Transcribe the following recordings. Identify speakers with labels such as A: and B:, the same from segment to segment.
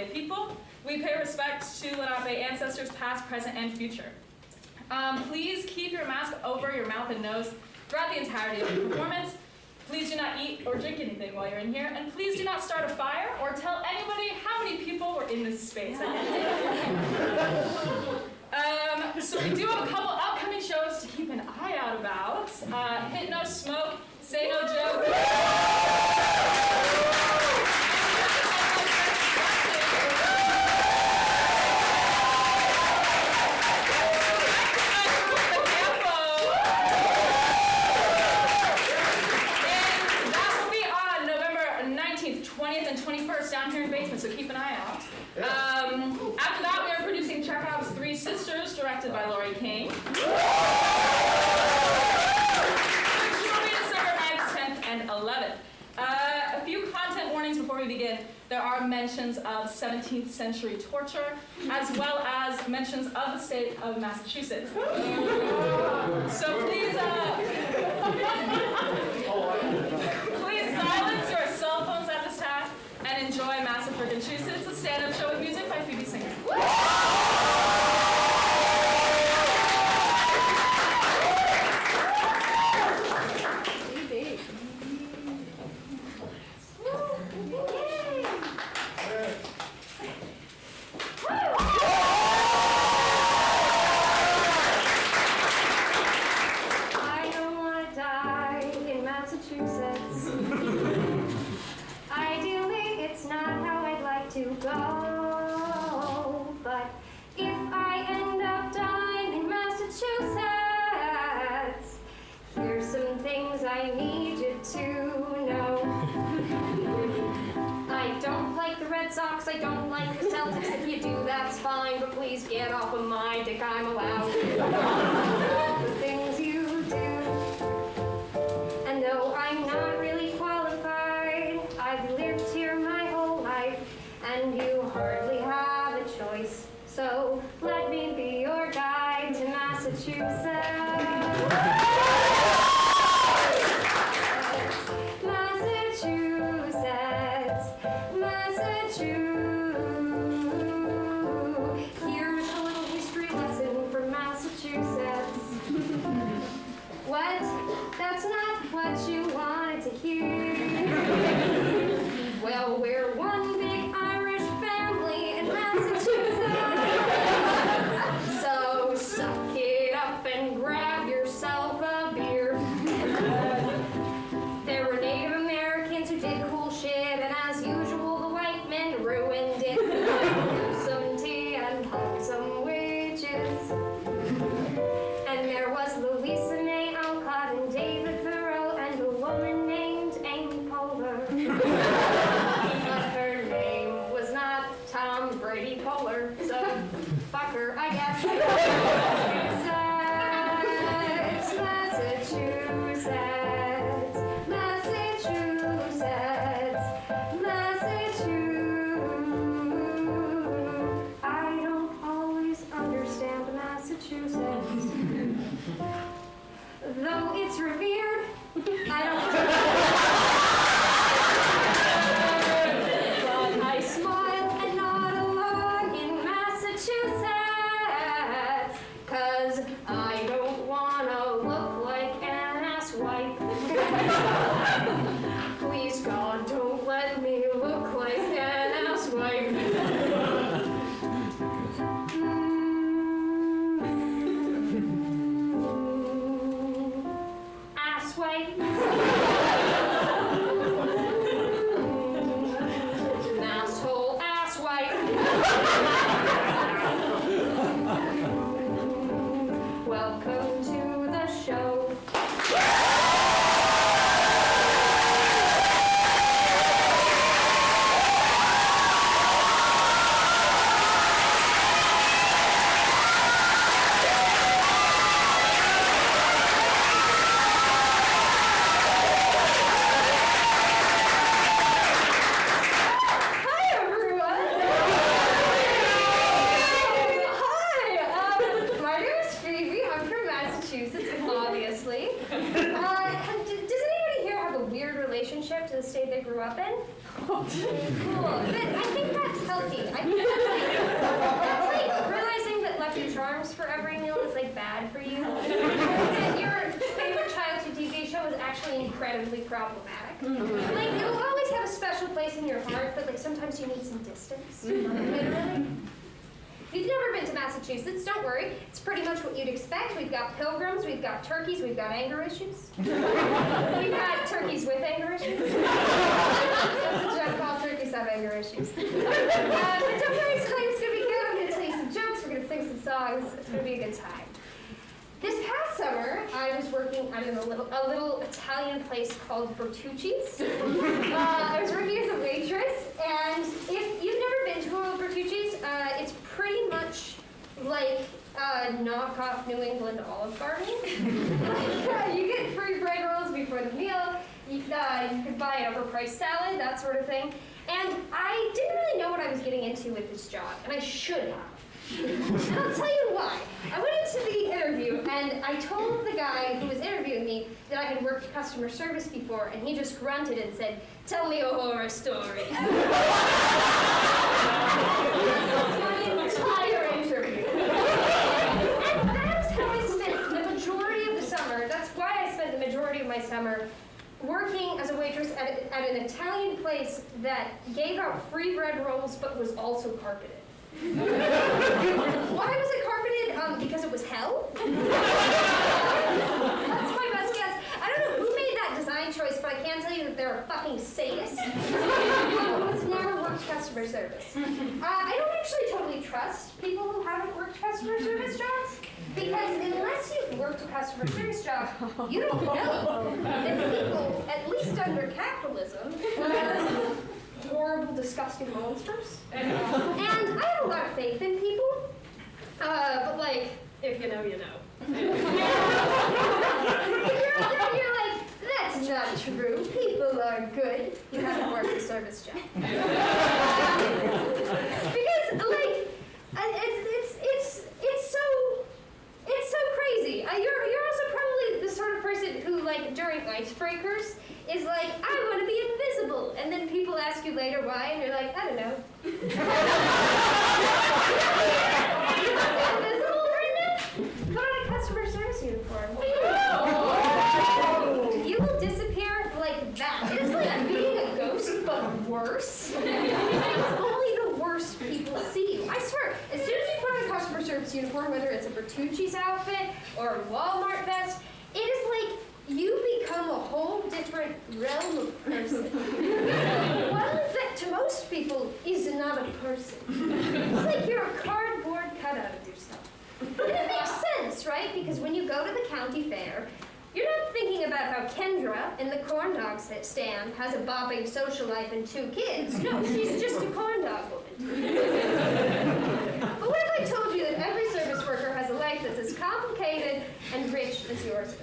A: Lenape people. We pay respect to Lenape ancestors past, present, and future. Please keep your mask over your mouth and nose throughout the entirety of the performance. Please do not eat or drink anything while you're in here, and please do not start a fire or tell anybody how many people were in this space. So we do have a couple upcoming shows to keep an eye out about. Hit No Smoke, Say No Joke. Down here in Basement, so keep an eye out. After that, we are producing Chekhov's Three Sisters, directed by Laurie King. December 9th, 10th, and 11th. A few content warnings before we begin. There are mentions of 17th century torture, as well as mentions of the state of Massachusetts. So please, please silence your cell phones at this time and enjoy Massa-Frickin-Chusetts, a stand-up show with music by Phoebe Singer.
B: I don't want to die in Massachusetts. Ideally, it's not how I'd like to go, but if I end up dying in Massachusetts, here's some things I need you to know. I don't like the Red Sox, I don't like the Celtics. If you do, that's fine, but please get off of my dick. I'm allowed to know the things you do. And though I'm not really qualified, I've lived here my whole life, and you hardly have a choice. So let me be your guide to Massachusetts. Massachusetts, Massachusetts. Here's a little history lesson from Massachusetts. What? That's not what you wanted to hear. Well, we're one big Irish family in Massachusetts. So suck it up and grab yourself a beer. There were Native Americans who did cool shit, and as usual, the white men ruined it. Some tea and hugged some witches. And there was Louisa May Alcott and David Thoreau and a woman named Amy Poehler. But relationship to the state they grew up in. Cool. But I think that's healthy. I think that's like realizing that Lucky Charms for every meal is like bad for you. That your favorite childhood TV show is actually incredibly problematic. Like, it'll always have a special place in your heart, but like sometimes you need some distance. Literally. If you've never been to Massachusetts, don't worry. It's pretty much what you'd expect. We've got pilgrims, we've got turkeys, we've got anger issues. We've got turkeys with anger issues. That's a joke, all turkeys have anger issues. But don't worry, it's going to be good. I'm going to tell you some jokes, we're going to sing some songs. It's going to be a good time. This past summer, I was working at a little Italian place called Bertucci's. I was working as a waitress, and if you've never been to a Bertucci's, it's pretty much like knockoff New England Olive Garden. You get free bread rolls before the meal. You could buy an overpriced salad, that sort of thing. And I didn't really know what I was getting into with this job, and I should have. And I'll tell you why. I went into the interview and I told the guy who was interviewing me that I had worked customer service before, and he just grunted and said, "Tell me a horror story." That's my entire interview. And that is how I spent the majority of the summer. That's why I spent the majority of my summer working as a waitress at an Italian place that gave out free bread rolls but was also carpeted. Why was it carpeted? Because it was hell? That's my best guess. I don't know who made that design choice, but I can tell you that they're a fucking sadist who's never worked customer service. I don't actually totally trust people who haven't worked customer service jobs, because unless you've worked a customer service job, you don't know that people, at least under capitalism, horrible, disgusting monsters. And I have a lot of faith in people, but like, if you know, you know. If you're out there and you're like, that's not true, people are good, you haven't worked a service job. Because, like, it's so crazy. You're also probably the sort of person who, like, during icebreakers, is like, I want to be invisible. And then people ask you later why, and you're like, I don't know. You want to be invisible right now? Put on a customer service uniform. You will disappear like that. It is like being a ghost, but worse. It's only the worst people see you. I swear, as soon as you put on a customer service uniform, whether it's a Bertucci's outfit or a Walmart vest, it is like you become a whole different realm of person. One that to most people is not a person. It's like you're a cardboard cutout of yourself. And it makes sense, right? Because when you go to the county fair, you're not thinking about how Kendra in the corn dog stand has a bobbing social life and 2 kids. No, she's just a corn dog woman. But what if I told you that every service worker has a life that's as complicated and rich as yours is?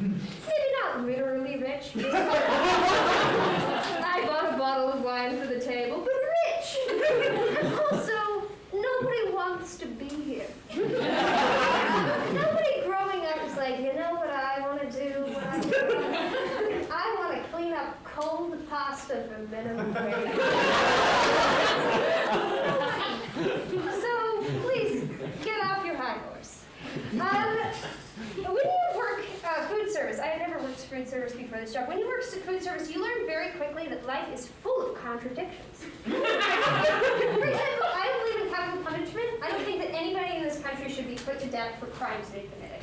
B: Maybe not literally rich. I bought a bottle of wine for the table, but rich. And also, nobody wants to be here. Nobody growing up is like, you know what I want to do? I want to clean up cold pasta for minimum wage. So please get off your high horse. When you work food service, I had never worked food service before this job. When you work food service, you learn very quickly that life is full of contradictions. For example, I believe in capital punishment. I don't think that anybody in this country should be put to death for crimes they committed.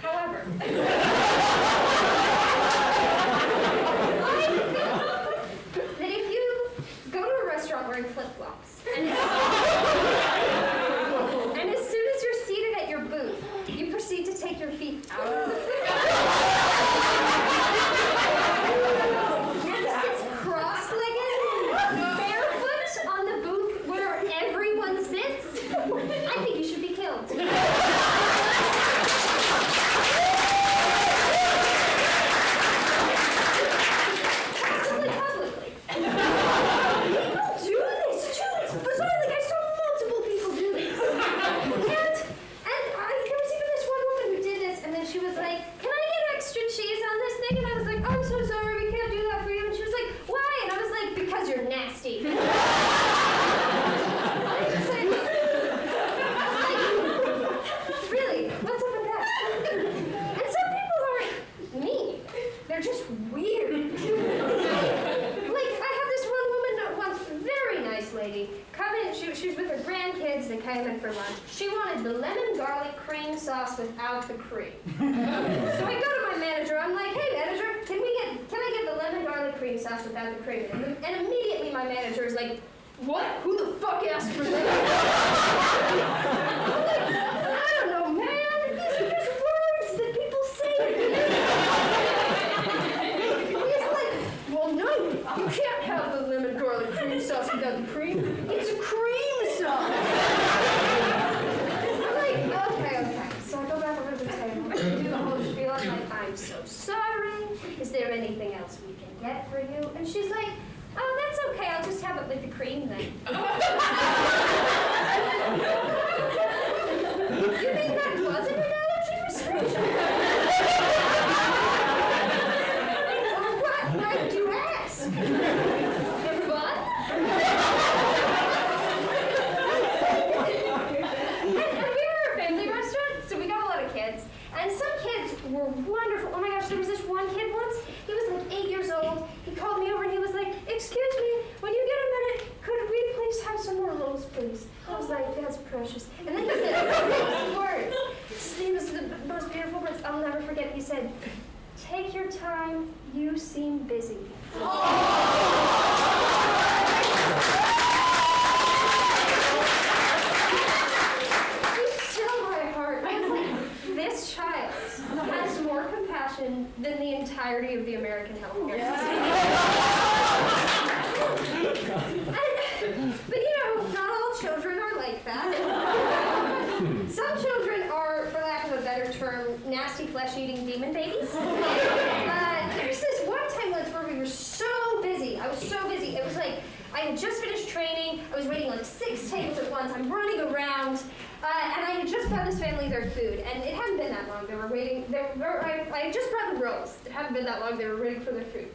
B: However, I think that if you go to a restaurant wearing flip-flops, and as soon as you're seated at your booth, you proceed to take your feet out of the and sits cross-legged, barefoot on the booth where everyone sits, I think you should be killed. they're just weird. Like, I had this one woman once, very nice lady, come in, she was with her grandkids, they came in for lunch. She wanted the lemon garlic cream sauce without the cream. So I go to my manager, I'm like, hey manager, can I get the lemon garlic cream sauce without the cream? And immediately my manager is like, what? Who the fuck asked for that? I'm like, I don't know, man. These are just words that people say. He's like, well, no, you can't have the lemon garlic cream sauce without the cream. It's a cream sauce. I'm like, okay. So I go back over to the table. I do the whole spiel. I'm like, I'm so sorry. Is there anything else we can get for you? And she's like, oh, that's okay. I'll just have it with the cream then. You mean that wasn't an allergy restriction? What? Why did you ask? For fun? And we were a family restaurant, so we got a lot of kids. And some kids were wonderful. Oh my gosh, there was this one kid once. He was like 8 years old. He called me over and he was like, excuse me, when you get a minute, could we please have some more rolls, please? I was like, that's precious. And then he said these words. He was the most beautiful words I'll never forget. He said, take your time, you seem busy. This child has more compassion than the entirety of the American healthcare system. But you know, not all children are like that. Some children are, for lack of a better term, nasty flesh-eating demon babies. There's this one time once where we were so busy. I was so busy. It was like I had just finished training. I was waiting like 6 tables at once. I'm running around. And I had just brought this family their food, and it hadn't been that long. They were waiting. I had just brought the rolls. It hadn't been that long. They were waiting for their food.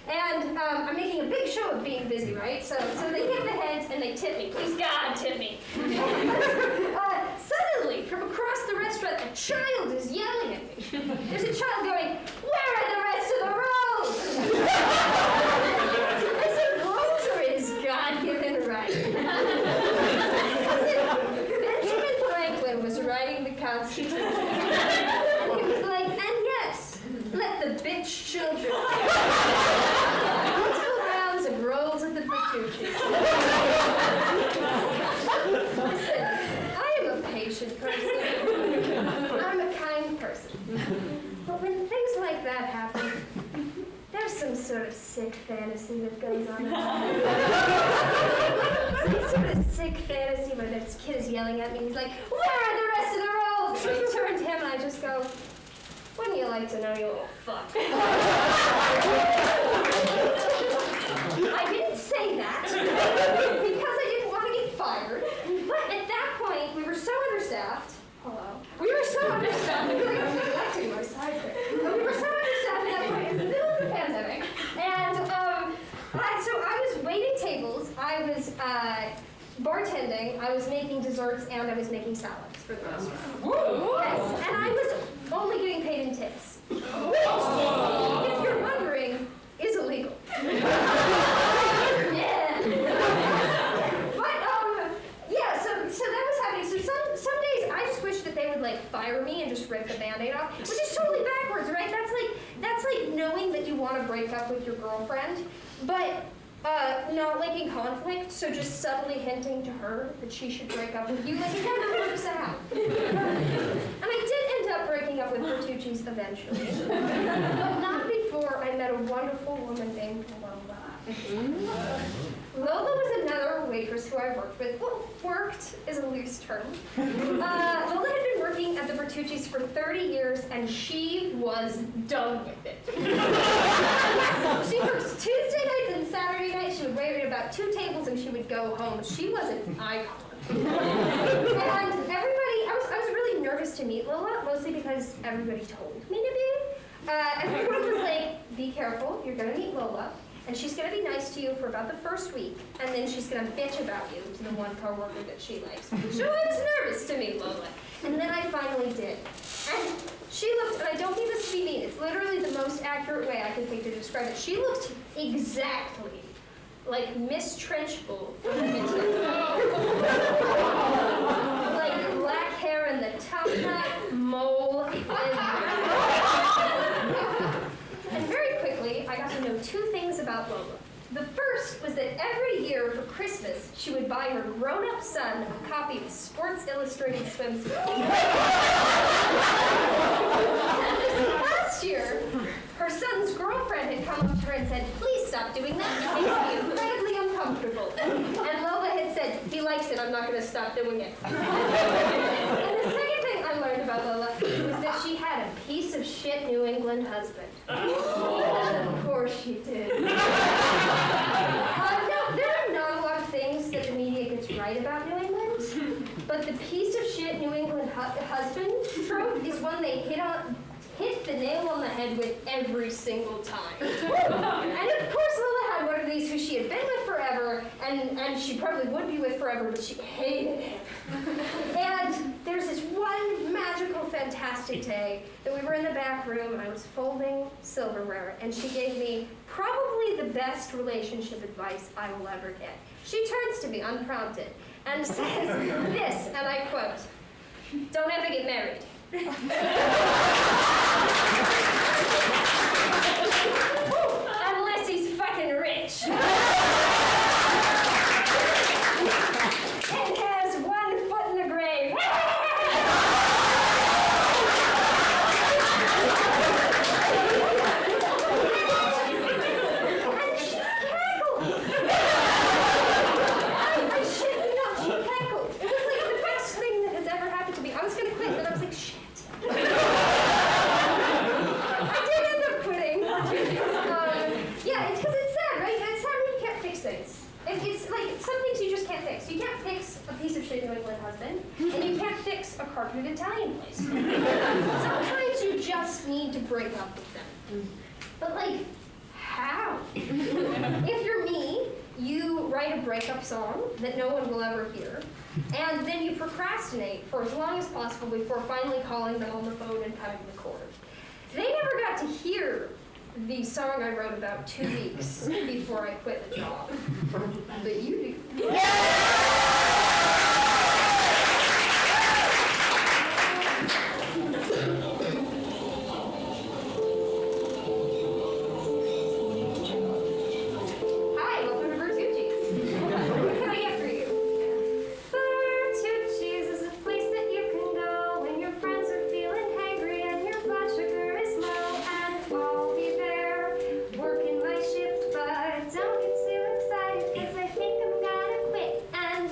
B: And I'm making a big show of being busy, right? So they hit the heads and they tip me. Please God, tip me. Suddenly, from across the restaurant, a child is yelling at me. There's a child going, where are the rest of the rolls? I said, rolls are his God-given right. Was writing the Constitution. And he was like, and yes, let the bitch children multiple rounds of rolls at the Bertucci's. Listen, I am a patient person. I'm a kind person. But when things like that happen, there's some sort of sick fantasy that goes on. Some sort of sick fantasy where this kid is yelling at me. He's like, where are the rest of the rolls? And I turn to him and I just go, wouldn't you like to know, you little fuck? I didn't say that because I didn't want to get fired. But at that point, we were so understaffed. Hello. We were so understaffed. I feel like I'm neglecting my side there. But we were so understaffed at that point. It's the middle of the pandemic. And so I was waiting tables. I was bartending. I was making desserts, and I was making salads for the restaurant. Yes. And I was only getting paid in tips. Which, if you're wondering, is illegal. Yeah. So that was happening. So some days I just wish that they would like fire me and just rip the Band-Aid off, which is totally backwards, right? That's like knowing that you want to break up with your girlfriend, but not liking conflict, so just subtly hinting to her that she should break up with you. Like, it never works out. And I did end up breaking up with Bertucci's eventually, but not before I met a wonderful woman named Lola. Lola was another waitress who I worked with. Well, worked is a loose term. Lola had been working at the Bertucci's for 30 years, and she was done with it. She worked Tuesday nights and Saturday nights. She would wait at about 2 tables, and she would go home. She was an icon. And everybody, I was really nervous to meet Lola, mostly because everybody told me to be. Everyone was like, be careful, you're going to meet Lola. And she's going to be nice to you for about the first week, and then she's going to bitch about you to the one coworker that she likes. So I was nervous to meet Lola, and then I finally did. And She looked, and I don't mean this to be mean, it's literally the most accurate way I can think to describe it. She looked exactly like Miss Trenchbull from the like black hair and the top knot, mole, and very quickly, I got to know two things about Lola. The first was that every year for Christmas, she would buy her grown-up son a copy of Sports Illustrated Swimsuit. And this last year, her son's girlfriend had come up to her and said, "Please stop doing that, it makes me incredibly uncomfortable." And Lola had said, "He likes it, I'm not going to stop doing it." And the second thing I learned about Lola was that she had a piece of shit New England husband. Of course she did. No, there are not a lot of things that the media gets right about New England, but the piece of shit New England husband trope is one they hit the nail on the head with every single time. And of course Lola had one of these who she had been with forever, and she probably would be with forever, but she hated him. And there's this one magical, fantastic day that we were in the back room, and I was folding silverware, and she gave me probably the best relationship advice I will ever get. She turns to me unprompted and says this, and I quote, "Don't ever get married." Unless he's fucking rich. And has 1 foot in the grave. And she cackled. I shit you not, she cackled. It was like the best thing that has ever happened to me. I was gonna quit, but I was like, shit. I did end up quitting. Yeah, it's because it's sad, right? It's sad when you can't fix things. It's like some things you just can't fix. You can't fix a piece of shit New England husband, and you can't fix a cartoon Italian place. Sometimes you just need to break up with them. But like, how? If you're me, you write a breakup song that no one will ever hear, and then you procrastinate for as long as possible before finally calling them on the phone and cutting the cord. They never got to hear the song I wrote about 2 weeks before I quit the job. But you do. Hi, welcome to Bertucci's. What can I get for you? Bertucci's is a place that you can go when your friends are feeling hangry and your blood sugar is low, and I'll be there working my shift, but don't get too excited because I think I'm gonna quit, and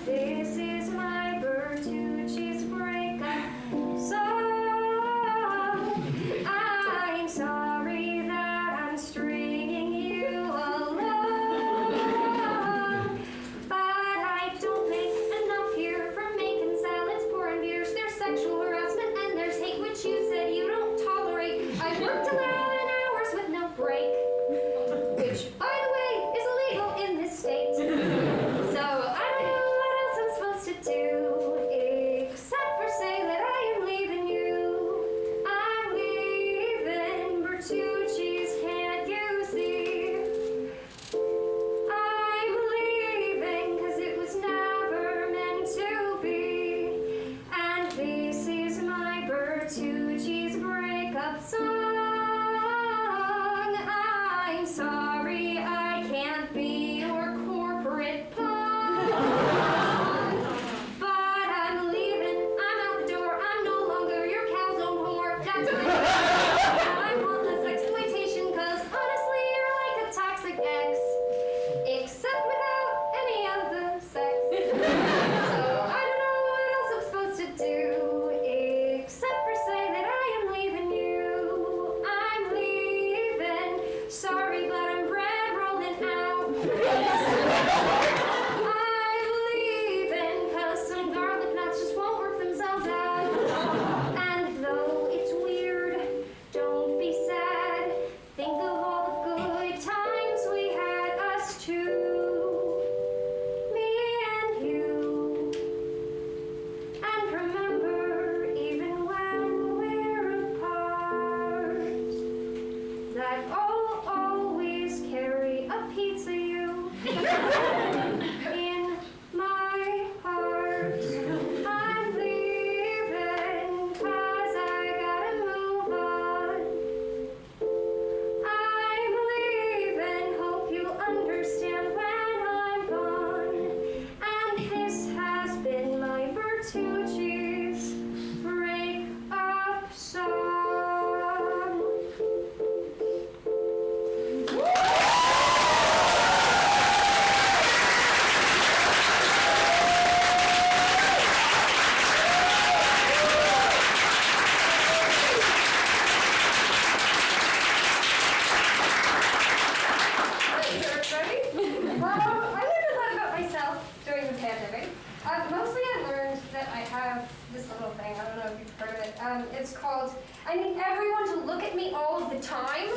B: It's called, I need everyone to look at me all of the time.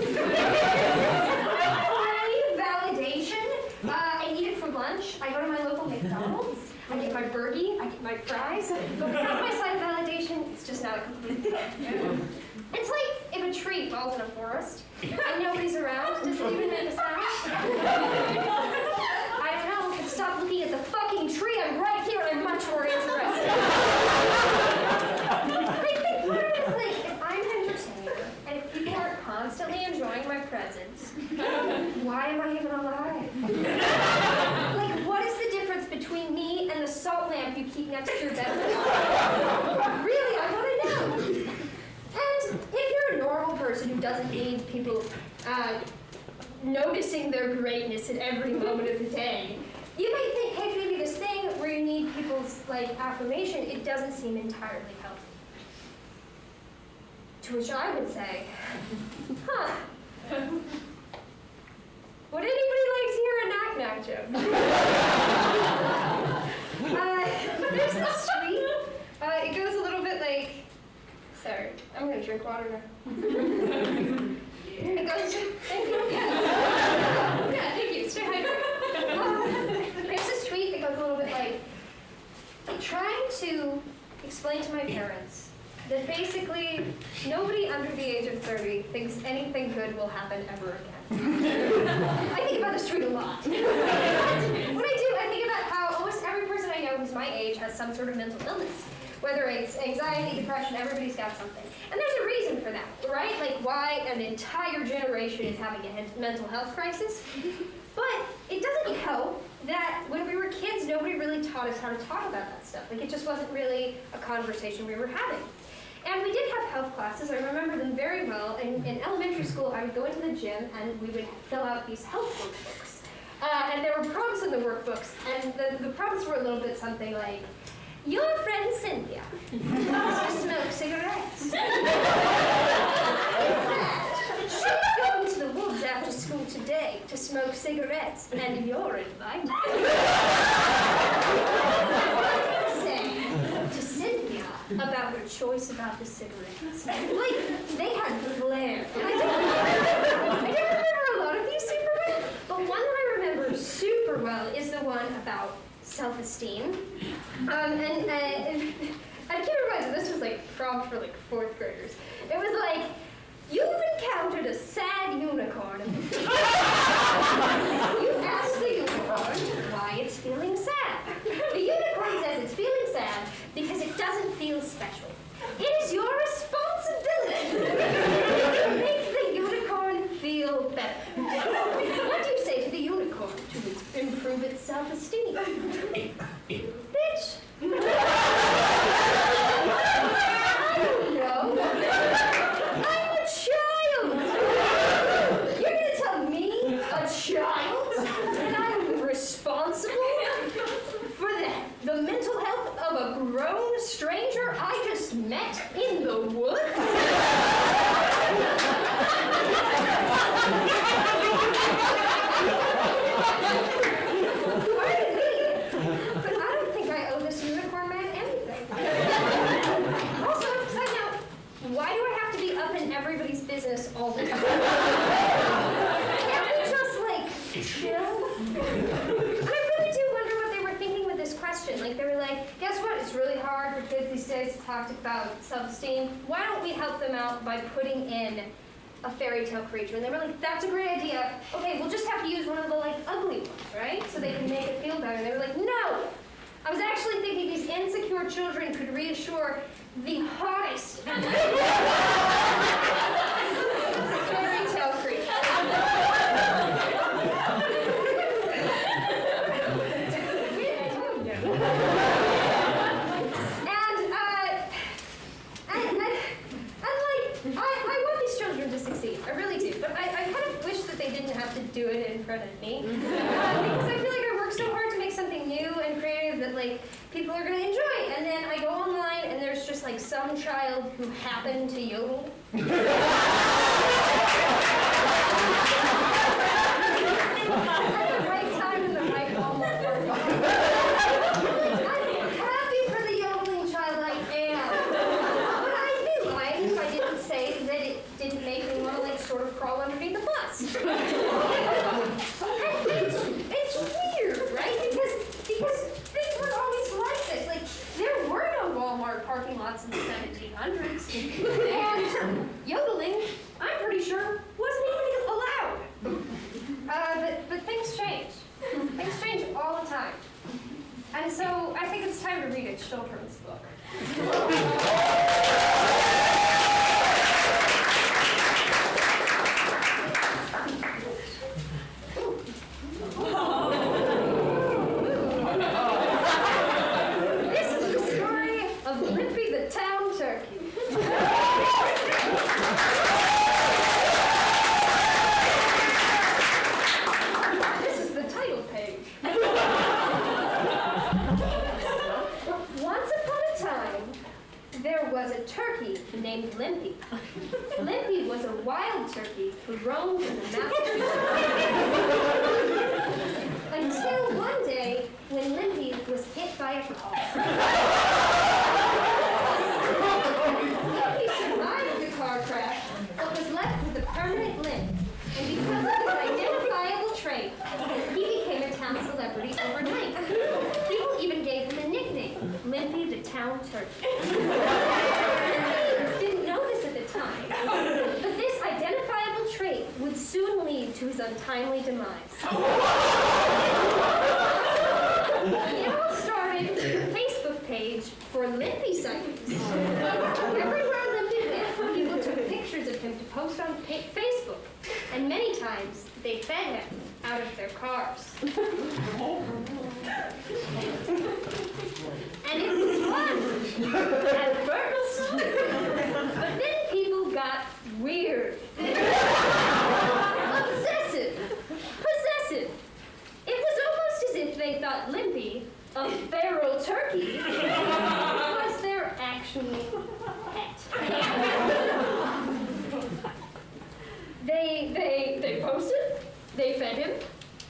B: I need validation. I eat it for lunch. I go to my local McDonald's. I get my burgie. I get my fries. But without my side of validation, it's just not a complete thing. It's like if a tree falls in a forest and nobody's around, does it even make a sound? I don't know. Stop looking at the fucking tree. I'm right here and I'm much more interested. I think part of it is like, if I'm an entertainer and if people are constantly enjoying my presence, why am I even alive? Like, what is the difference between me and the salt lamp you keep next to your bed? Really, I want to know. And if you're a normal person who doesn't need people noticing their greatness at every moment of the day, you might think, hey, Phoebe, this thing where you need people's affirmation, it doesn't seem entirely healthy. To which I would say, huh. Would anybody like to hear a knock-knock joke? There's this tweet. It goes a little bit like, sorry, I'm going to drink water now. It goes, thank you. Yeah, thank you. Stay hydrated. There's this tweet that goes a little bit like, trying to explain to my parents that basically nobody under the age of 30 thinks anything good will happen ever again. I think about this tweet a lot. When I do, I think about how almost every person I know who's my age has some sort of mental illness. Whether it's anxiety, depression, everybody's got something. And there's a reason for that, right? Like why an entire generation is having a mental health crisis. But it doesn't help that when we were kids, nobody really taught us how to talk about that stuff. Like it just wasn't really a conversation we were having. And we did have health classes. I remember them very well. In elementary school, I would go into the gym and we would fill out these health workbooks. And there were prompts in the workbooks. And the prompts were a little bit something like, your friend Cynthia loves to smoke cigarettes. In fact, she's going to the woods after school today to smoke cigarettes, and you're invited. What do you say to Cynthia about her choice about the cigarettes? Like, they had flair. I don't remember a lot of these super well, but one that I remember super well is the one about self-esteem. And I can't remember, this was like prompt for like 4th graders. It was like, you've encountered a sad unicorn. You ask the unicorn why it's feeling sad. The unicorn says it's feeling sad because it doesn't feel special. It is your responsibility to make the unicorn feel better. What do you say to the unicorn to improve its self-esteem? Bitch! I don't know. I'm a child! You're gonna tell me, a child, that I'm responsible for the mental health of a grown stranger I just met in the woods? Pardon me, but I don't think I owe this unicorn man anything. Also, side note, why do I have to be up in everybody's business all the time? Can't we just, like, chill? I really do wonder what they were thinking with this question. Like, they were like, guess what? It's really hard for kids these days to talk about self-esteem. Why don't we help them out by putting in a fairy tale creature? And they were like, that's a great idea. Okay, we'll just have to use one of the, like, ugly ones, right? So they can make it feel better. And they were like, no! I was actually thinking these insecure children could reassure the hottest fairy tale creature. I want these children to succeed. I really do. But I kind of wish that they didn't have to do it in front of me. Because I feel like I work so hard to make something new and creative that, like, people are going to enjoy. And then I go online and there's just, like, some child who happened to yodel. At the right time in the right moment. I'm happy for the yodeling child I am. But I realize 1800s. And yodeling, I'm pretty sure, wasn't even allowed. But things change. Things change all the time. And so I think it's time to read a children's book. This is the story of Limpy the Town Turkey. This is the title page. Once upon a time, there was a turkey named Limpy. Limpy was a wild turkey who roamed in the Massachusetts. Until one day, when Limpy was hit by a car. Limpy survived the car crash, but was left with a permanent limp. And because of his identifiable trait, he became a town celebrity overnight. People even gave him a nickname, Limpy the Town Turkey. Limpy didn't know this at the time, but this identifiable trait would soon lead to his untimely demise. It all started with a Facebook page for Limpy sightings. Everywhere Limpy went, people took pictures of him to post on Facebook, and many times they fed him out of their cars. And it was fun at first, but then people got weird, obsessive, possessive. It was almost as if they thought Limpy, a feral turkey, was their actual pet. They posted, they fed him,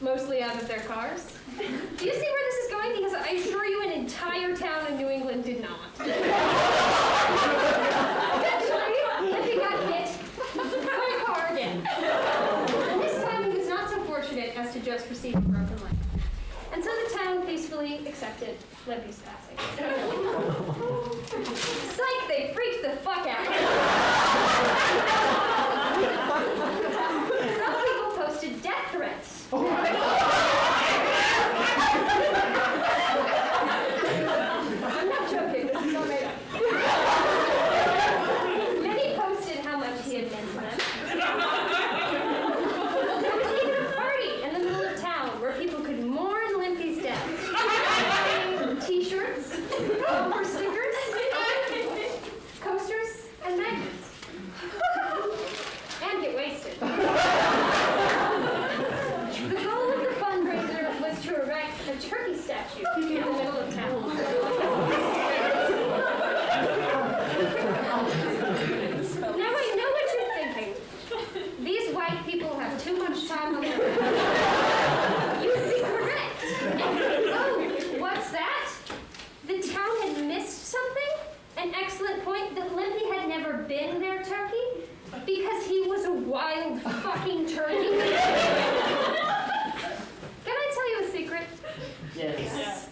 B: mostly out of their cars. Do you see where this is going? Because I assure you an entire town in New England did not. Eventually, Limpy got hit by a car again. And this time he was not so fortunate as to just receive a broken leg. And so the town peacefully accepted Limpy's passing. Psych, they freaked the fuck out. Some people posted death threats. I'm not joking, this is all made up. Many posted how much he had meant to them. There was even a party in the middle of town where people could mourn Limpy's death. T-shirts, bumper stickers, coasters, and magnets. And get wasted. The goal of the fundraiser was to erect a turkey statue in the middle of town. Now I know what you're thinking. These white people have too much time on their hands. You'd be correct. Oh, what's that? The town had missed something? An excellent point that Limpy had never been their turkey? Because he was a wild fucking turkey? Can I tell you a secret?
C: Yes.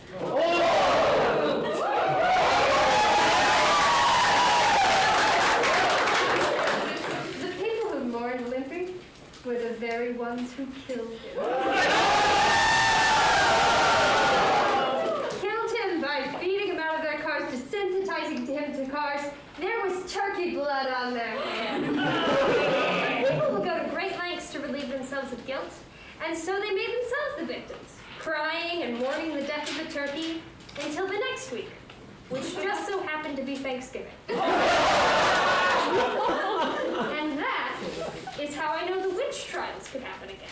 B: The people who mourned Limpy were the very ones who killed him. Killed him by feeding him out of their cars, desensitizing him to cars. There was turkey blood on their hands. People will go to great lengths to relieve themselves of guilt, and so they made themselves the victims, crying and mourning the death of the turkey until the next week, which just so happened to be Thanksgiving. And that is how I know the witch trials could happen again.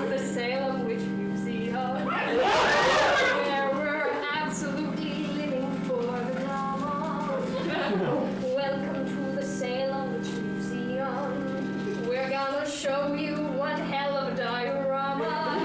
B: The Salem Witch Museum, where we're absolutely living for the drama. Welcome to the Salem Witch Museum. We're gonna show you one hell of a diorama.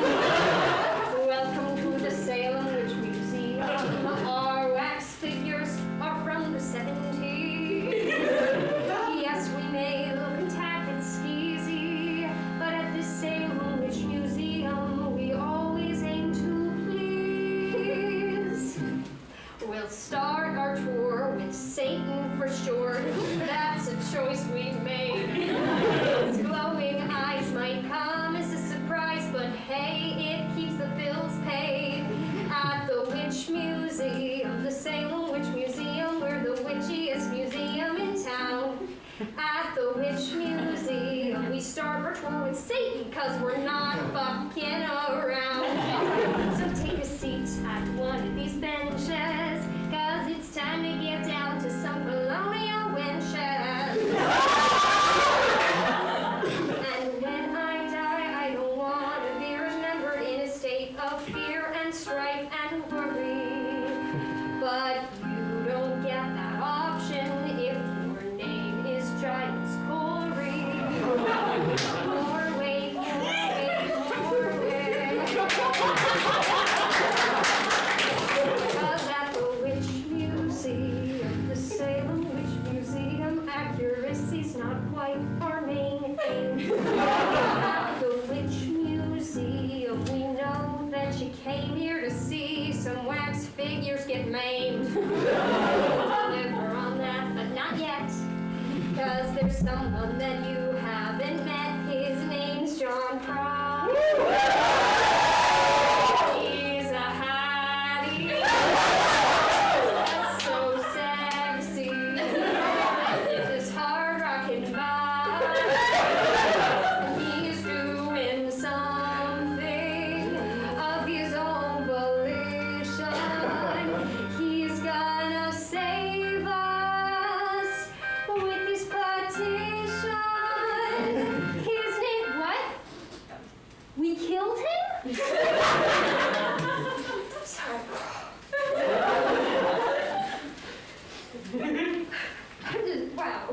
B: came here to see some wax figures get maimed. Deliver on that, but not yet. Cause there's someone that you haven't met. His name's John Crow. He's a hottie. That's so sexy. It's this hard rockin' vibe. He's doing something of his own volition. He's gonna save us with this petition. His name, what? We killed him? I'm sorry. I'm just, wow.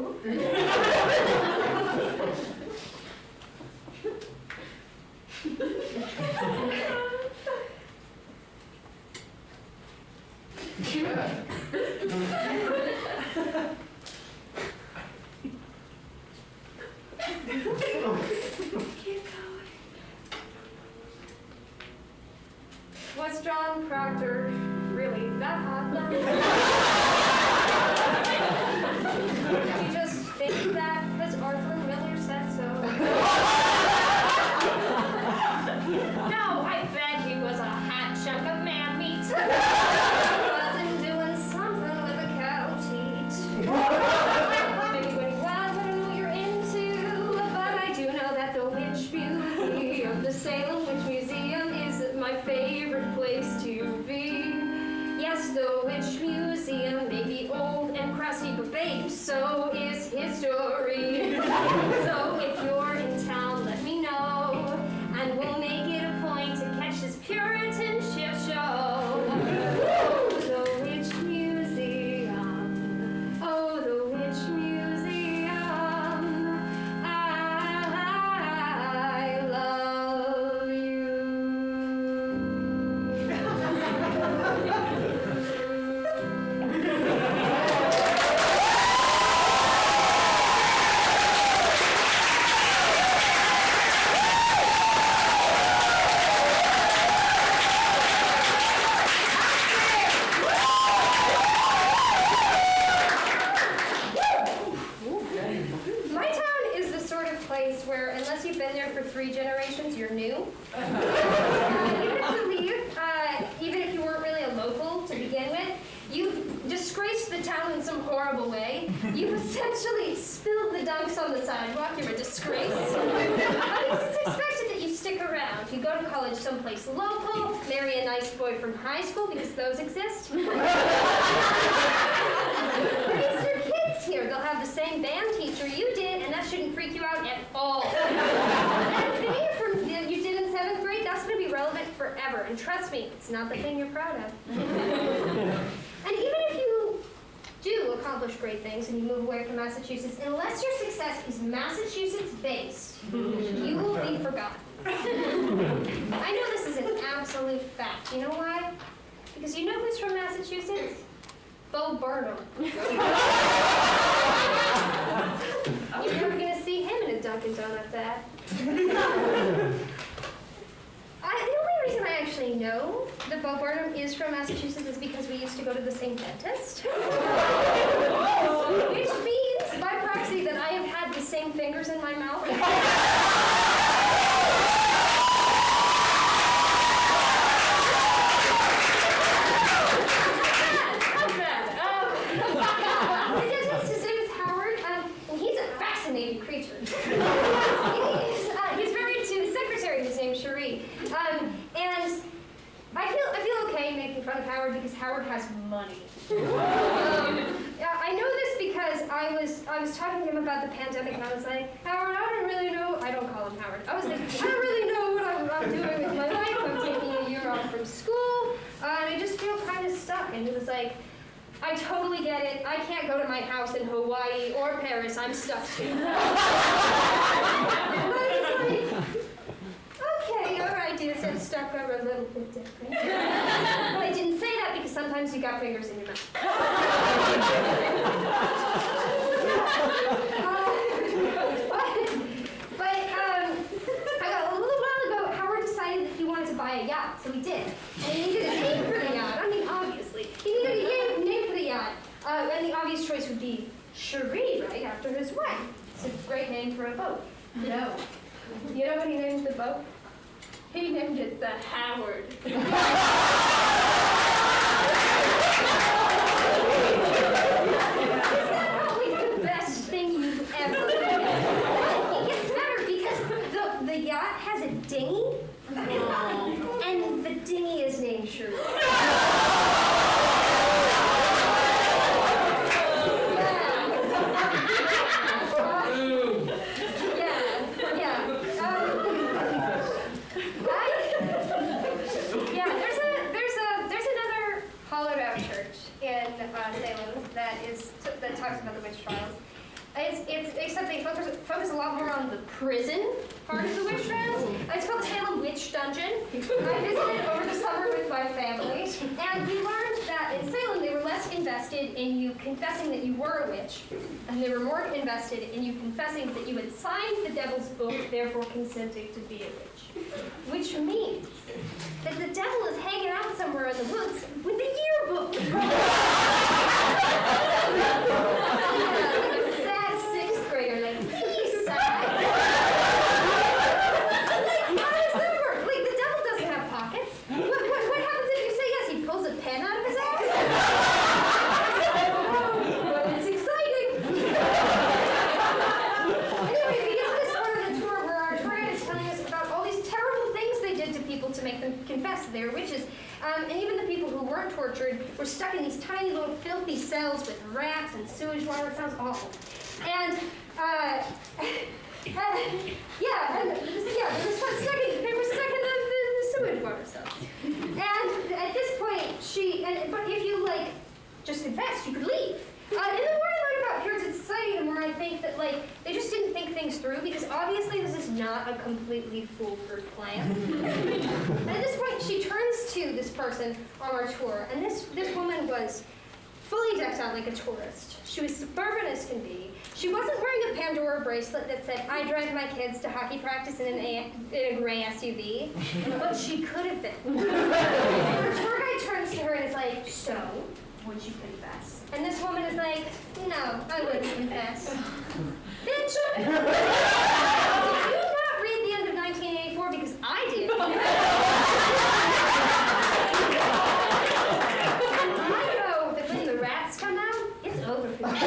B: Was John Proctor really that hot then? Did you just think that because Arthur Miller said so? No, I bet he was a hot chunk of man meat. Wasn't doing something with a cow teat. Maybe when he was, I don't know what you're into, but I do know that the Witch Museum, the Salem Witch Museum, is my favorite place to be. Yes, the Witch Museum may be old and crusty, but babe, so is history. So if you're in town, let me know, and we'll make it a point to catch this Puritan shit show. Oh, the Witch Museum. Oh, the Witch Museum. I love you. My town is the sort of place where, unless you've been there for 3 generations, you're new. You have to leave, even if you weren't really a local to begin with. You've disgraced the town in some horrible way. You've essentially spilled the dunks on the sidewalk. You're a disgrace. Because it's expected that you stick around. You go to college someplace local, marry a nice boy from high school, because those exist. Raise your kids here. They'll have the same band teacher you did, and that shouldn't freak you out at all. That thing you did in 7th grade, that's going to be relevant forever. And trust me, it's not the thing you're proud of. And even if you do accomplish great things and you move away from Massachusetts, unless your success is Massachusetts-based, you will be forgotten. I know this is an absolute fact. You know why? Because you know who's from Massachusetts? Bo Burnham. You're never going to see him in a Dunkin' Donuts ad. The only reason I actually know that Bo Burnham is from Massachusetts is because we used to go to the same dentist. Which means, by proxy, that I have had the same fingers in my mouth. The dentist, his name is Howard, and he's a fascinating creature. He's married to his secretary, whose name's Cherie. And I feel okay making fun of Howard because Howard has money. I know this because I was talking to him about the pandemic, and I was like, Howard, I don't really know. I don't call him Howard. I was like, I don't really know what I'm doing with my life. I'm taking a year off from school, and I just feel kind of stuck. And he was like, I totally get it. I can't go to my house in Hawaii or Paris. I'm stuck too. And I was like, okay, your ideas of stuck are a little bit different. But I didn't say that because sometimes you got fingers in your mouth. But a little while ago, Howard decided that he wanted to buy buy a yacht, so he did. And he needed a name for the yacht. I mean, obviously. He needed a name for the yacht. And the obvious choice would be Cherie, right, after his wife. It's a great name for a boat. No. You know what he named the boat? He named it the Howard. Isn't that probably the best thing you've ever done? It gets better because the yacht has a dinghy, and the dinghy is named Cherie. Salem that talks about the witch trials. Except they focus a lot more on the prison part of the witch trials. It's called the Salem Witch Dungeon. I visited over the summer with my family, and we learned that in Salem they were less invested in you confessing that you were a witch, and they were more invested in you confessing that you had signed the devil's book, therefore consenting to be a witch. Which means that the devil is hanging out somewhere in the woods with the yearbook. Like a sad sixth grader, like, please, sad. How does that work? Like, the devil doesn't have pockets. What happens if you say yes? He pulls a pen out of his ass? But it's exciting. Anyway, we get to this part of the tour where our tour guide is telling us about all these terrible things they did to people to make them confess that they were witches. And even the people who weren't tortured were stuck in these tiny little filthy cells with rats and sewage water. It sounds awful. And they were stuck in the sewage water cells. And at this point, but if you just confessed, you could leave. And the more I learn about Puritan society, the more I think that they just didn't think things through, because obviously this is not a completely foolproof plan. And at this point, she turns to this person on our tour, and this woman was fully decked out like a tourist. She was suburban as can be. She wasn't wearing a Pandora bracelet that said, "I drive my kids to hockey practice in a gray SUV," but she could have been. Our tour guide turns to her and is like, "So, would you confess?" And this woman is like, "No, I wouldn't confess." Bitch! Did you not read the end of 1984? Because I did. I know that when the rats come out, it's over for me.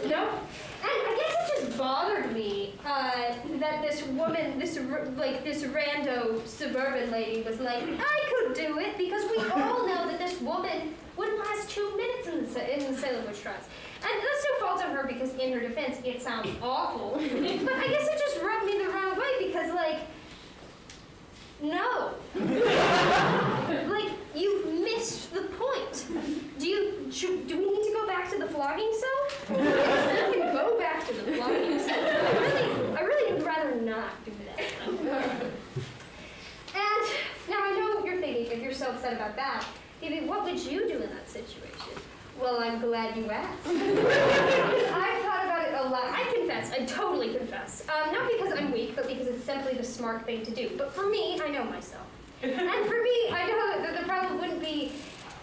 B: No. And I guess it just bothered me that this woman, this rando suburban lady was like, "I could do it," because we all know that this woman wouldn't last 2 minutes in the Salem witch trials. And that's no fault of her, because in her defense, it sounds awful. But I guess it just rubbed me the wrong way, because no. You've missed the point. Do we need to go back to the flogging cell? Yes, we can go back to the flogging cell. I really would rather not do that. And now I know what you're thinking, if you're so upset about that. Phoebe, what would you do in that situation? Well, I'm glad you asked. I've thought about it a lot. I confess. I totally confess. Not because I'm weak, but because it's simply the smart thing to do. But for me, I know myself. And for me, I know that the problem wouldn't be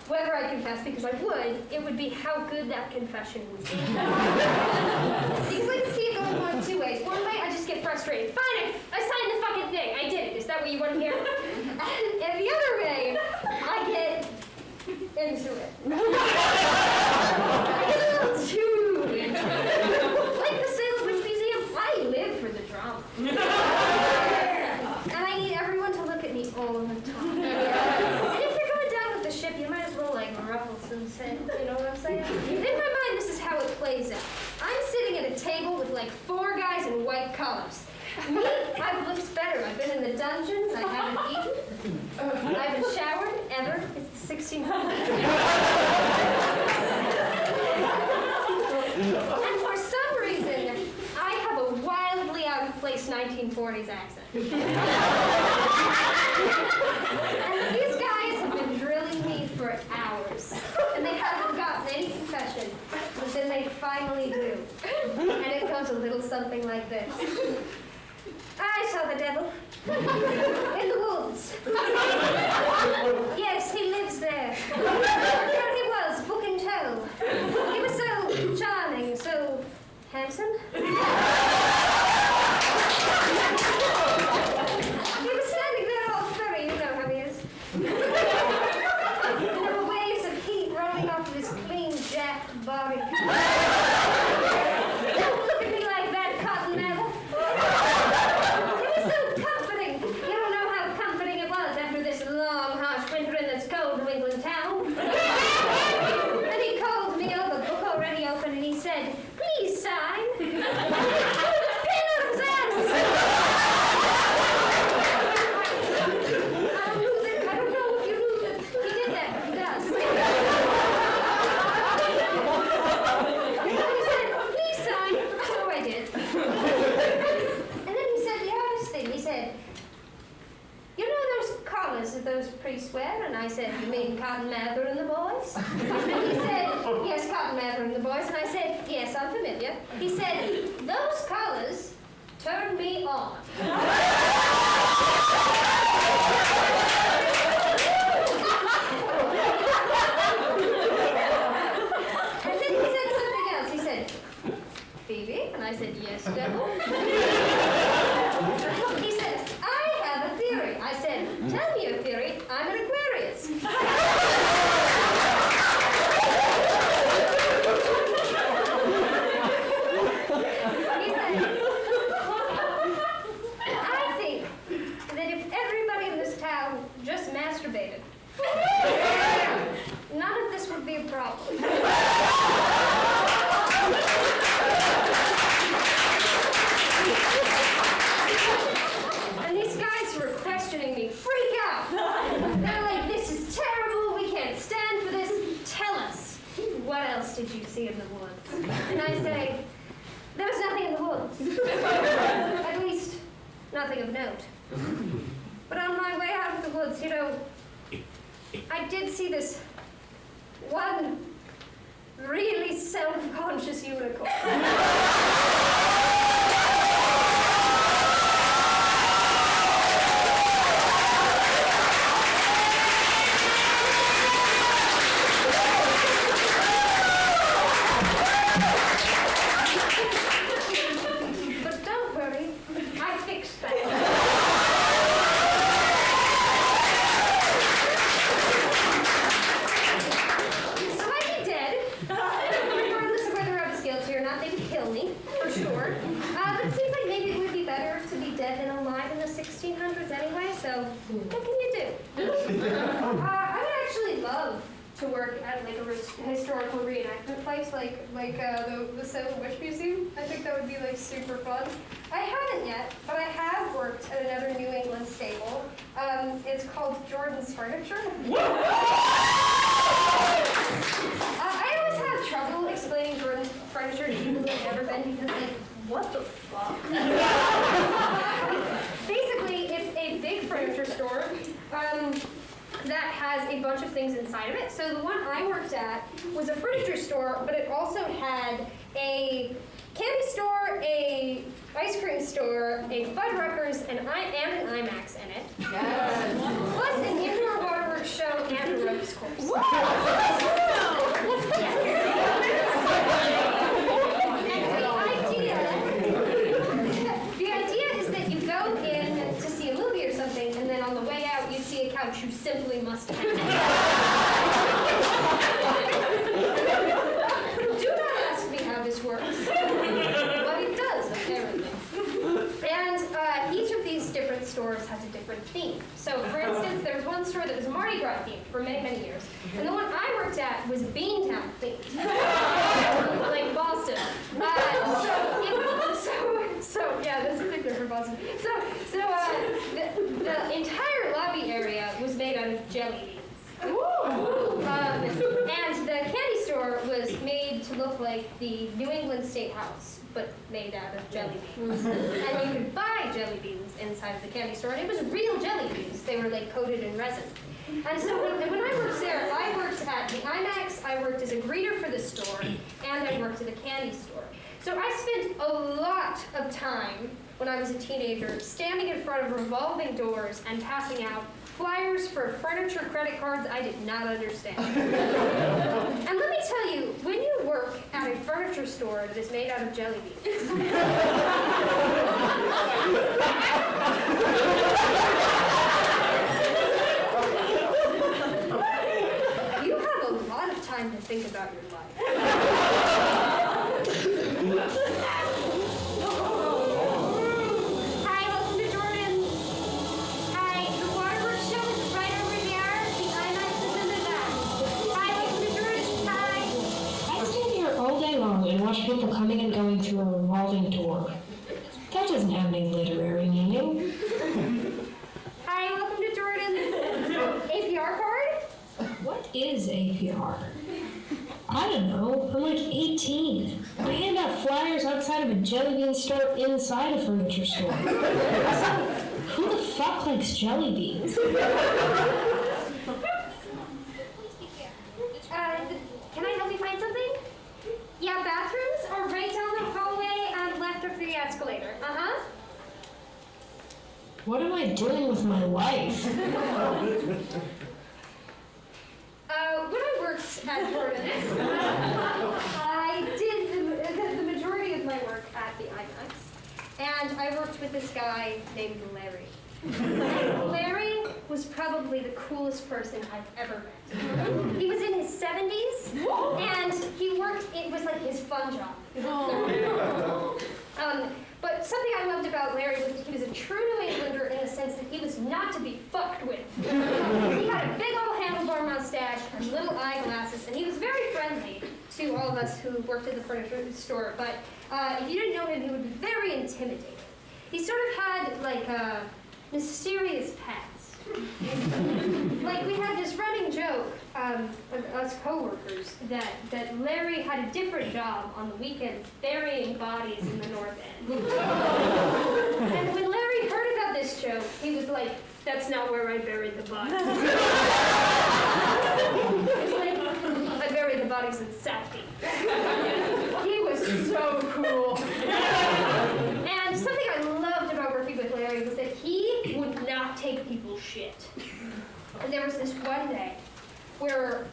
B: whether I confess, because I would. It would be how good that confession would be. Because I can see it going one of two ways. One way, I just get frustrated. Fine, I signed the fucking thing. I did it. Is that what you want to hear? And the other way, I get into it. I get a little too into it. Like the Salem Witch Museum, I live for the drama. And I need everyone to look at me all of the time. And if you're going down with the ship, you might as well ruffle some sails, you know what I'm saying? In my mind, this is how it plays out. I'm sitting at a table with 4 guys in white collars. Me, I've looked better. I've been in the dungeons, I haven't eaten. I haven't showered, ever. It's the 1600s. And for some reason, I have a wildly out-of-place 1940s accent. And these guys have been drilling me for hours. And they haven't gotten any confession. But then they finally do. And it goes a little something like this. I saw the devil. In the woods. Yes, he lives there. There he was, book in tow. He was so charming, so handsome. He was standing there all furry, you know how he is. There were waves of heat rolling off of his clean, jacked body. Don't look at me like that, Cotton Mather. It was so comforting. You don't know how comforting it was after this long, harsh winter in this cold New England town. And he called me over, book already open, and he said, "Please sign." Pin on his ass. I don't know if you knew that he did that, but he does. He said, "Please sign." So I did. And then he said the hardest thing. He said, "You know those collars that those priests wear?" And I said, "You mean Cotton Mather and the boys?" And he said, "Yes, Cotton Mather and the boys." And I said, "Yes, I'm familiar." He said, "Those collars turn me on." And then he said something else. He said, "Phoebe?" And I said, "Yes, devil." He said, "I have a theory." I said, "Tell me your theory. I'm an Aquarius." He said, "I think that if everybody in this town just masturbated, none of this would be a problem." And these guys who were questioning me freak out. They're like, "This is terrible. We can't stand for this. Tell us, what else did you see in the woods?" And I say, "There was nothing in the woods. At least, nothing of note. But on my way out of the woods, you know, I did see this one really self-conscious unicorn." But don't worry, I fixed that. So I'd be dead, regardless of whether I was guilty or not. They would kill me, for sure. But it seems like maybe it would be better to be dead than alive in the 1600s anyway, so what can you do? I would actually love to work at like a historical reenactment place, like the Salem Witch Museum. I think that would be like super fun. I haven't yet, but I have worked at another New England stable. It's called Jordan's Furniture. I always have trouble explaining Jordan's Furniture to people who've never been because like, what the fuck? Basically, it's a big furniture store. That has a bunch of things inside of it. So the one I worked at was a furniture store, but it also had a candy store, a ice cream store, a Fuddruckers, and an IMAX in it. Yes. Plus an indoor waterworks show and a ropes course. The idea is that you go in to see a movie or something, and then on the way out you see a couch you simply must have. Do not ask me how this works, but it does apparently. And each of these different stores has a different theme. So, for instance, there was one store that was Mardi Gras themed for many, many years, and the one I worked at was Beantown themed, like Boston. So yeah, that's a big difference for Boston. The entire lobby area was made out of jelly beans. And the candy store was made to look like the New England State House, but made out of jelly beans. And you could buy jelly beans inside of the candy store, and it was real jelly beans. They were like coated in resin. And so when I worked there, I worked at the IMAX, I worked as a greeter for the store, and I worked at the candy store. So I spent a lot of time when I was a teenager, standing in front of revolving doors and passing out flyers for furniture credit cards I did not understand. And let me tell you, when you work at a furniture store that is made out of jelly beans, you have a lot of time to think about your life. Hi, welcome to Jordan's. Hi, the waterworks show is right over there. The IMAX is in the back. Hi, welcome to Jordan's. Hi.
D: I stand here all day long and watch people coming and going through a revolving door. That doesn't have any literary meaning.
B: Hi, welcome to Jordan's. APR card?
D: What is APR? I don't know. I'm like 18. I hand out flyers outside of a jelly bean store inside a furniture store. Also, who the fuck likes jelly beans?
B: Can I help you find something? Yeah, bathrooms are right down the hallway and left of the escalator. Uh-huh.
D: What am I doing with my life?
B: When I worked at Jordan, I did the majority of my work at the IMAX, and I worked with this guy named Larry. Larry was probably the coolest person I've ever met. He was in his 70s, and he worked, it was like his fun job. But something I loved about Larry was that he was a true New Englander in the sense that he was not to be fucked with. He had a big old handlebar mustache and little eyeglasses, and he was very friendly to all of us who worked at the furniture store. But if you didn't know him, he would be very intimidating. He sort of had like a mysterious past. Like we had this running joke of us coworkers that Larry had a different job on the weekends burying bodies in the North End. And when Larry heard about this joke, he was like, "That's not where I buried the bodies." It's like, I buried the bodies in Southie. He was so cool. And something I loved about working with Larry was that he would not take people's shit. And there was this one day where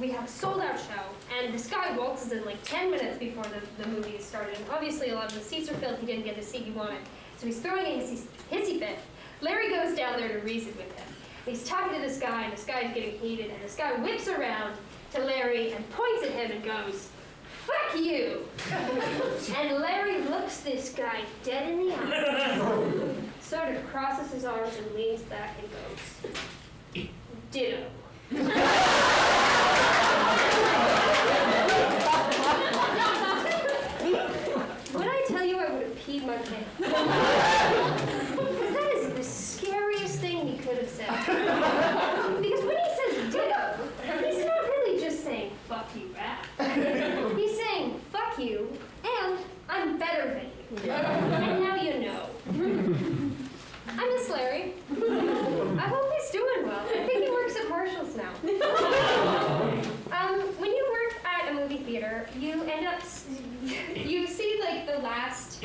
B: we have a sold-out show, and this guy waltzes in like 10 minutes before the movie started. And obviously a lot of the seats are filled, he didn't get the seat he wanted. So he's throwing a hissy fit. Larry goes down there to reason with him. And he's talking to this guy, and this guy's getting heated, and this guy whips around to Larry and points at him and goes, "Fuck you!" And Larry looks this guy dead in the eye, sort of crosses his arms and leans back and goes, "Ditto." When I tell you I would have peed my pants. Because that is the scariest thing he could have said. Because when he says ditto, he's not really just saying, "Fuck you back." He's saying, "Fuck you, and I'm better than you." And now you know. I miss Larry. I hope he's doing well. I think he works at Marshall's now. When you work at a movie theater, you end up, you see like the last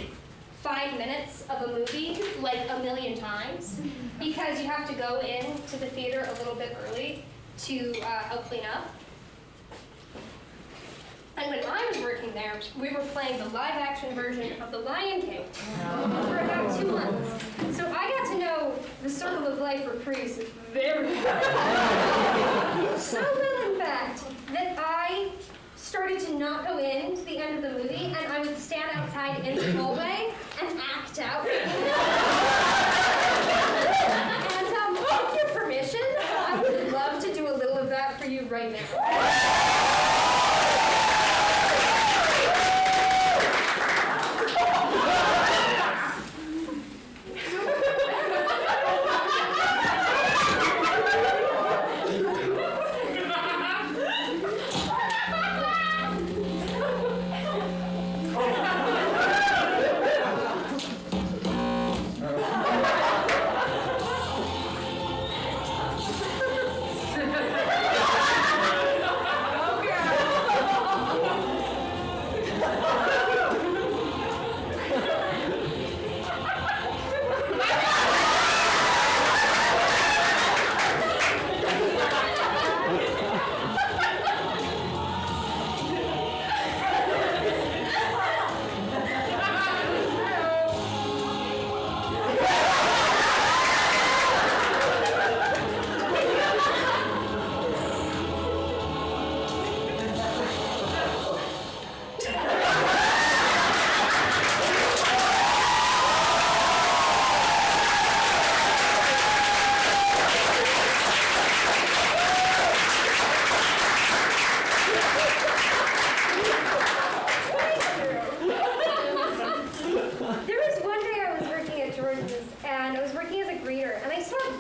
B: 5 minutes of a movie like a million times because you have to go into the theater a little bit early to help clean up. And when I was working there, we were playing the live-action version of The Lion King for about 2 months. So I got to know the Circle of Life reprise very well. So well, in fact, that I started to not go in to the end of the movie, and I would stand outside in the hallway and act out. And with your permission, I would love to do a little of that for you right now.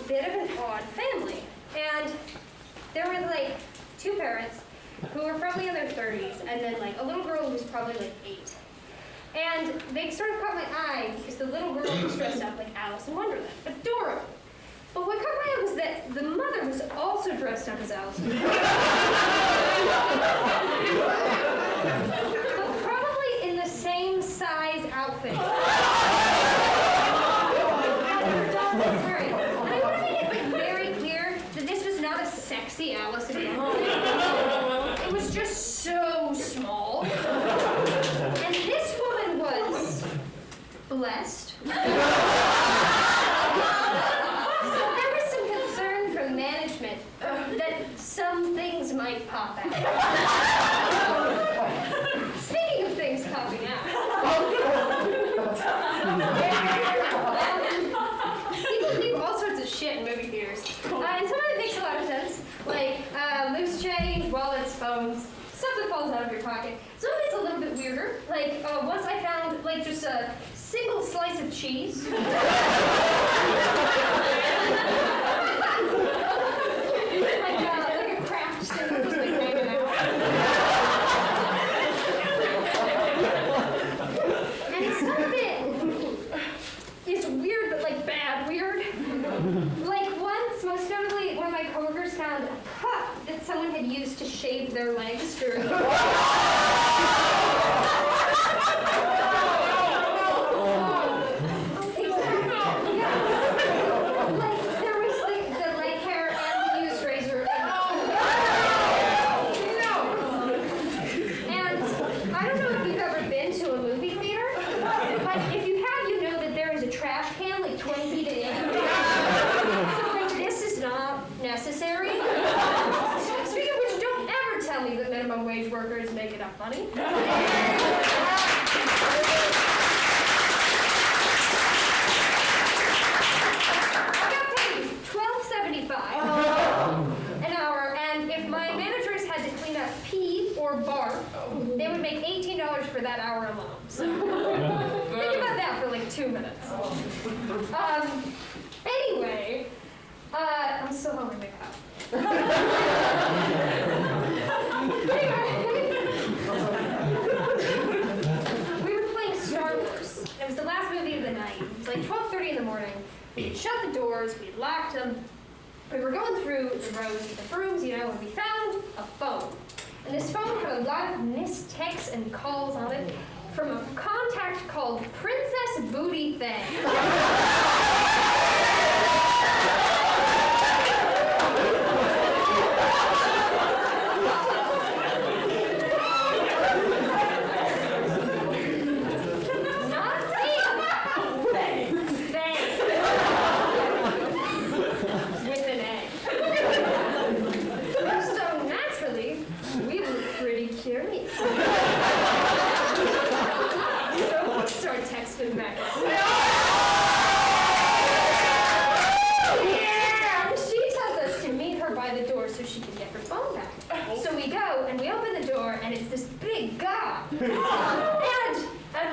B: bit of an odd family. And there were like two parents who were probably in their 30s, and then like a little girl who was probably like 8. And they sort of caught my eye because the little girl was dressed up like Alice in Wonderland. Adorable. But what caught my eye was that the mother was also dressed up as Alice in Wonderland. But probably in the same size outfit. And I want to make it like very clear that this was not a sexy Alice in Wonderland. It was just so small. And this woman was blessed. So there was some concern from management that some things might pop out. Speaking of things popping out, people do all sorts of shit in movie theaters. And some of it makes a lot of sense, like loose change, wallets, phones, stuff that falls out of your pocket. Some of it's a little bit weirder. Like once I found like just a single slice of cheese. Like a craft sticker just like hanging out. And some of it is weird, but like bad weird. Like once, most notably, one of my coworkers found a cup that someone had used to shave their legs during wage workers make enough money. I got paid $12.75 an hour, and if my managers had to clean up pee or barf, they would make $18 for that hour alone. So think about that for like 2 minutes. Anyway, I'm still home in makeup. We were playing Star Wars. It was the last movie of the night. It was like 12:30 in the morning. We had shut the doors, we had locked them. We were going through the rows with the brooms, you know, and we found a phone. And this phone had a lot of missed texts and calls on it from a contact called Princess Booty Thing.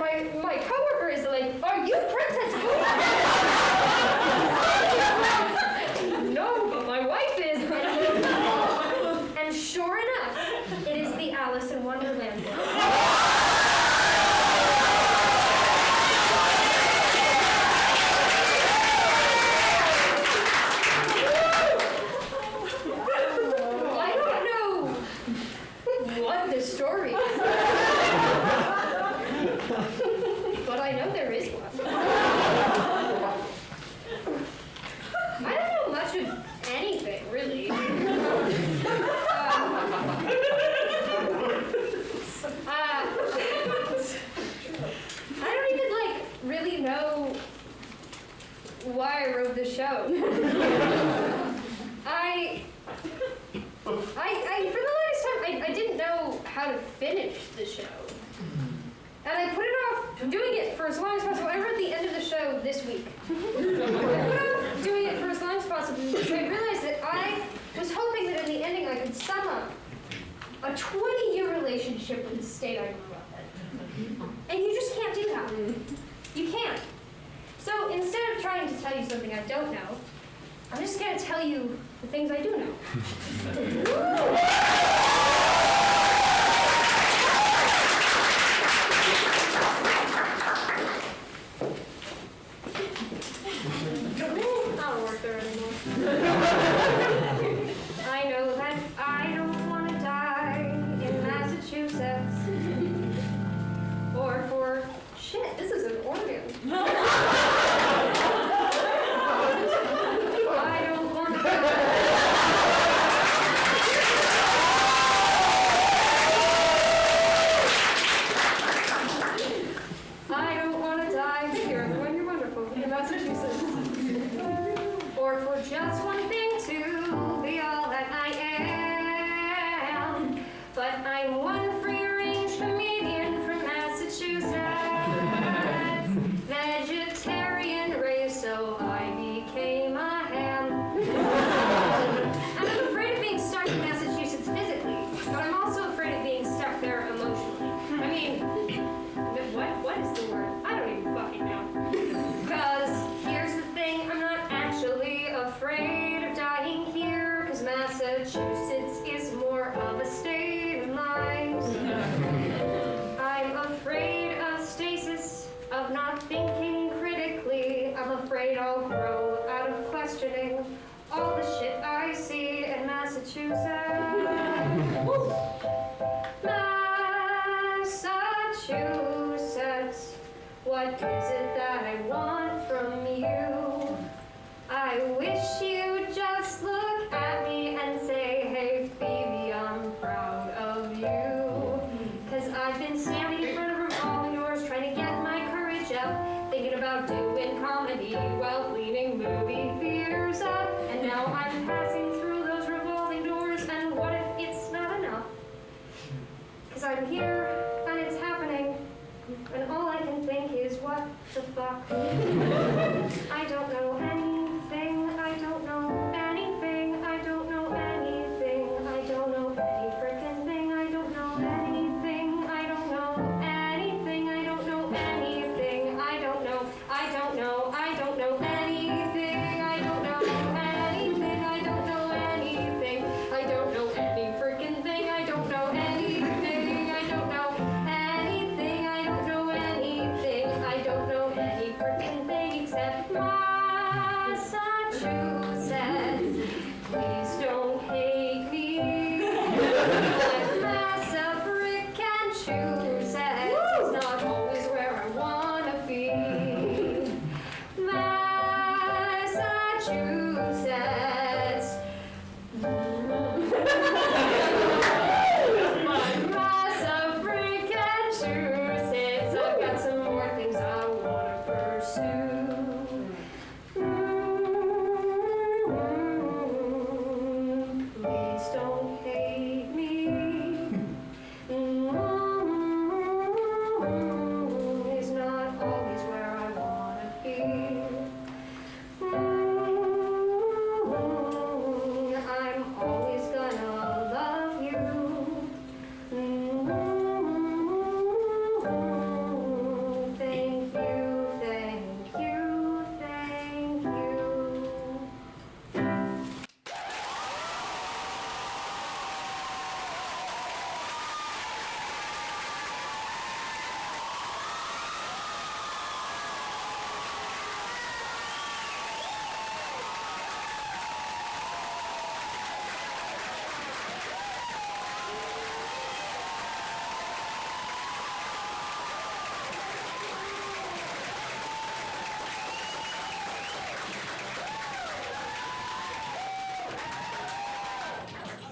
B: And my coworker is like, "Are you Princess Booty?" No, but my wife is. And sure enough, it is the Alice in Wonderland. I don't know what the story is. But I know there is one. I don't know much of anything, really. I don't even, really know why I wrote this show. For the longest time, I didn't know how to finish the show. And I put it off doing it for as long as possible. I wrote the end of the show this week. I put off doing it for as long as possible because I realized that I was hoping that in the ending I could sum up a 20-year relationship with the state I grew up in. And you just can't do that. You can't. So instead of trying to tell you something I don't know, I'm just gonna tell you the things I do know. I don't work there anymore. I know that I don't want to die in Massachusetts. Or for, shit, this is an organ. I don't want to die. I don't want to die here. When you're wonderful in Massachusetts. Or for just one thing to be all that I am. But I'm one free-range comedian from Massachusetts. Vegetarian raised, so I became a ham. And I'm afraid of being stuck in Massachusetts physically, but I'm also afraid of being stuck there emotionally. I mean, what is the word? I don't even fucking know. Because here's the thing, I'm not actually afraid of dying here, because Massachusetts is more of a state of mind. I'm afraid of stasis, of not thinking critically. I'm afraid I'll grow out of questioning all the shit I see in Massachusetts. Massachusetts, what is it that I want from you? I wish you'd just look at me and say, hey Phoebe, I'm proud of you. Cause I've been standing in front of revolving doors trying to get my courage up, thinking about doing comedy while cleaning movie theaters up. And now I'm passing through those revolving doors, and what if it's not enough? Cause I'm here and it's happening, and all I can think is, what the fuck? I don't know anything, I don't know anything, I don't know anything, I don't know any frickin' thing, I don't know anything, I don't know anything, I don't know anything, I don't know, I don't know, I don't know anything, I don't know anything, I don't know anything, I don't know any frickin' thing, I don't know anything, I don't know anything, I don't know anything, I don't know any frickin' thing except Massachusetts. Please don't hate me. Massa-Frickin-Chusetts is not always where I wanna be. Massachusetts.